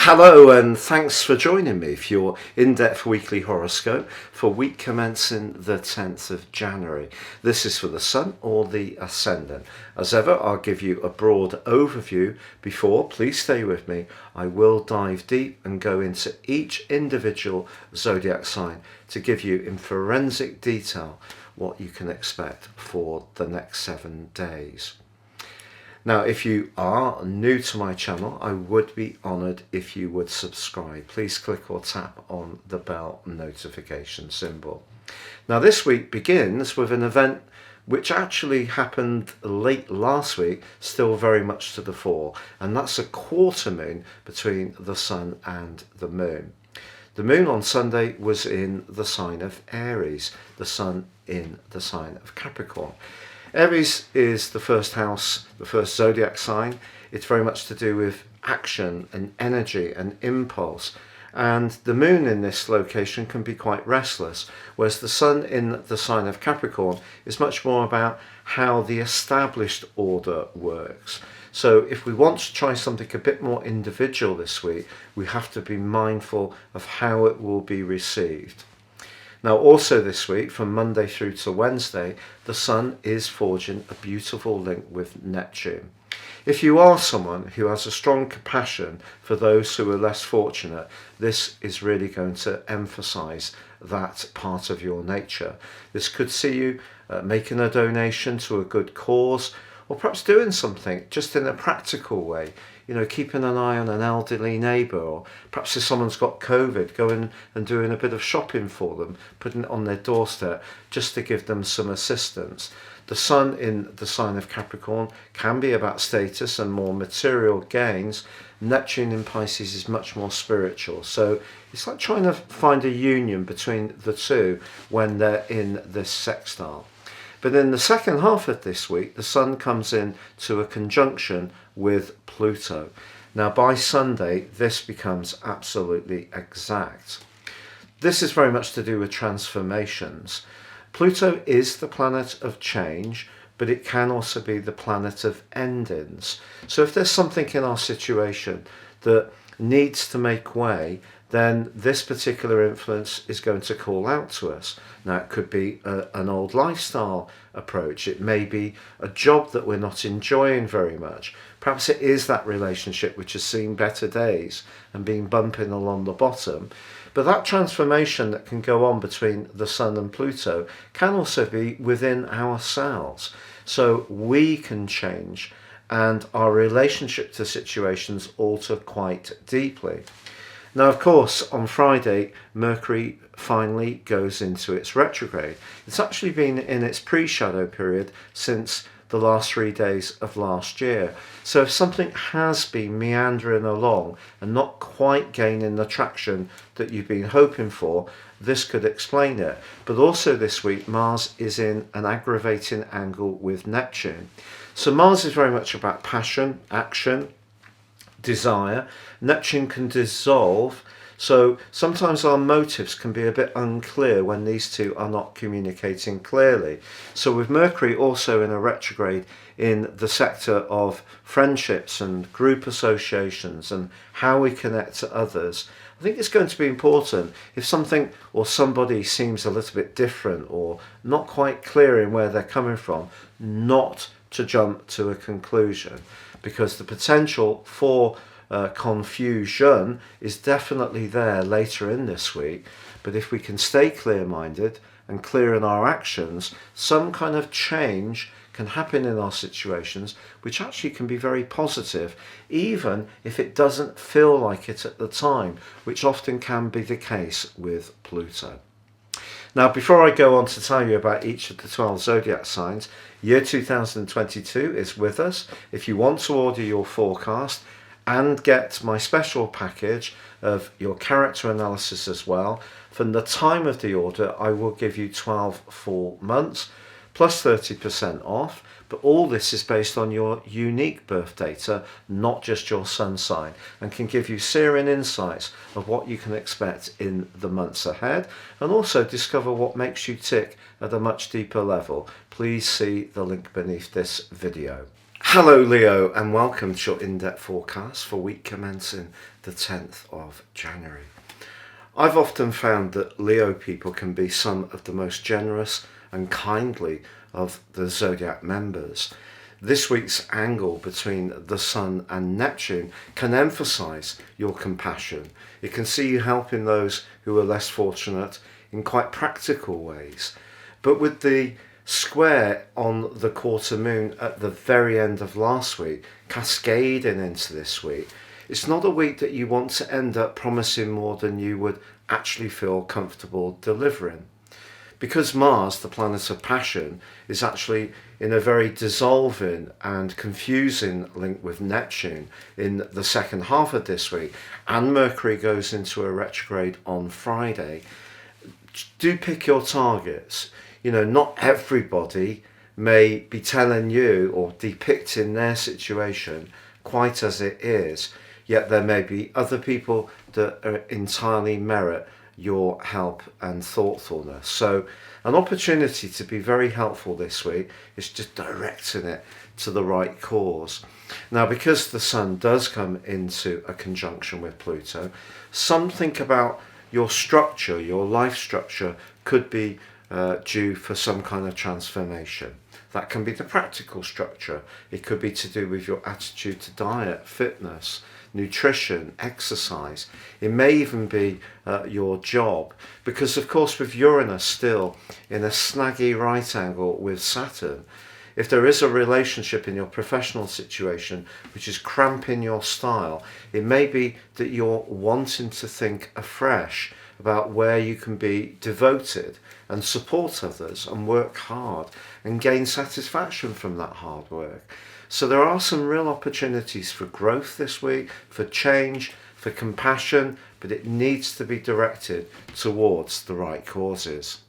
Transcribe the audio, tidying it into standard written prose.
Hello and thanks for joining me for your in-depth weekly horoscope for week commencing the 10th of January. This is for the Sun or the Ascendant. As ever, I'll give you a broad overview before, please stay with me, I will dive deep and go into each individual zodiac sign to give you in forensic detail what you can expect for the next 7 days. Now, if you are new to my channel, I would be honoured if you would subscribe. Please click or tap on the bell notification symbol. Now, this week begins with an event which actually happened late last week, still very much to the fore, and that's a quarter moon between the Sun and the Moon. The Moon on Sunday was in the sign of Aries, the Sun in the sign of Capricorn. Aries is the first house, the first zodiac sign. It's very much to do with action and energy and impulse. And the moon in this location can be quite restless, whereas the Sun in the sign of Capricorn is much more about how the established order works. So if we want to try something a bit more individual this week, we have to be mindful of how it will be received. Now, also this week, from Monday through to Wednesday, the Sun is forging a beautiful link with Neptune. If you are someone who has a strong compassion for those who are less fortunate, this is really going to emphasize that part of your nature. This could see you making a donation to a good cause, or perhaps doing something just in a practical way. You know, keeping an eye on an elderly neighbour, or perhaps if someone's got COVID, going and doing a bit of shopping for them, putting it on their doorstep just to give them some assistance. The Sun in the sign of Capricorn can be about status and more material gains. Neptune in Pisces is much more spiritual. So it's like trying to find a union between the two when they're in this sextile. But in the second half of this week, the Sun comes in to a conjunction with Pluto. Now, by Sunday, this becomes absolutely exact. This is very much to do with transformations. Pluto is the planet of change, but it can also be the planet of endings. So if there's something in our situation that needs to make way, then this particular influence is going to call out to us. Now, it could be an old lifestyle approach. It may be a job that we're not enjoying very much. Perhaps it is that relationship which has seen better days and been bumping along the bottom. But that transformation that can go on between the Sun and Pluto can also be within ourselves. So we can change and our relationship to situations alter quite deeply. Now, of course, on Friday, Mercury finally goes into its retrograde. It's actually been in its pre-shadow period since the last 3 days of last year. So if something has been meandering along and not quite gaining the traction that you've been hoping for, this could explain it. But also this week, Mars is in an aggravating angle with Neptune. So Mars is very much about passion, action, desire. Neptune can dissolve, so sometimes our motives can be a bit unclear when these two are not communicating clearly. So with Mercury also in a retrograde in the sector of friendships and group associations and how we connect to others, I think it's going to be important if something or somebody seems a little bit different or not quite clear in where they're coming from, not to jump to a conclusion, because the potential for confusion is definitely there later in this week. But if we can stay clear-minded and clear in our actions, some kind of change can happen in our situations which actually can be very positive, even if it doesn't feel like it at the time, which often can be the case with Pluto. Now, before I go on to tell you about each of the 12 zodiac signs, year 2022 is with us. If you want to order your forecast and get my special package of your character analysis as well, from the time of the order, I will give you 12 full months plus 30% off. But all this is based on your unique birth data, not just your sun sign, and can give you searing insights of what you can expect in the months ahead, and also discover what makes you tick at a much deeper level. Please see the link beneath this video. Hello Leo, and welcome to your in-depth forecast for week commencing the 10th of January. I've often found that Leo people can be some of the most generous and kindly of the Zodiac members. This week's angle between the Sun and Neptune can emphasize your compassion. It can see you helping those who are less fortunate in quite practical ways. But with the square on the quarter moon at the very end of last week cascading into this week, it's not a week that you want to end up promising more than you would actually feel comfortable delivering. Because Mars, the planet of passion, is actually in a very dissolving and confusing link with Neptune in the second half of this week, and Mercury goes into a retrograde on Friday, do pick your targets. Not everybody may be telling you or depicting their situation quite as it is, yet there may be other people that entirely merit your help and thoughtfulness. So an opportunity to be very helpful this week is just directing it to the right cause. Now, because the Sun does come into a conjunction with Pluto, something about your structure, your life structure, could be due for some kind of transformation. That can be the practical structure. It could be to do with your attitude to diet, fitness, nutrition, exercise. It may even be your job, because of course with Uranus still in a snaggy right angle with Saturn, if there is a relationship in your professional situation which is cramping your style, it may be that you're wanting to think afresh about where you can be devoted and support others and work hard and gain satisfaction from that hard work. So there are some real opportunities for growth this week, for change, for compassion, but it needs to be directed towards the right causes.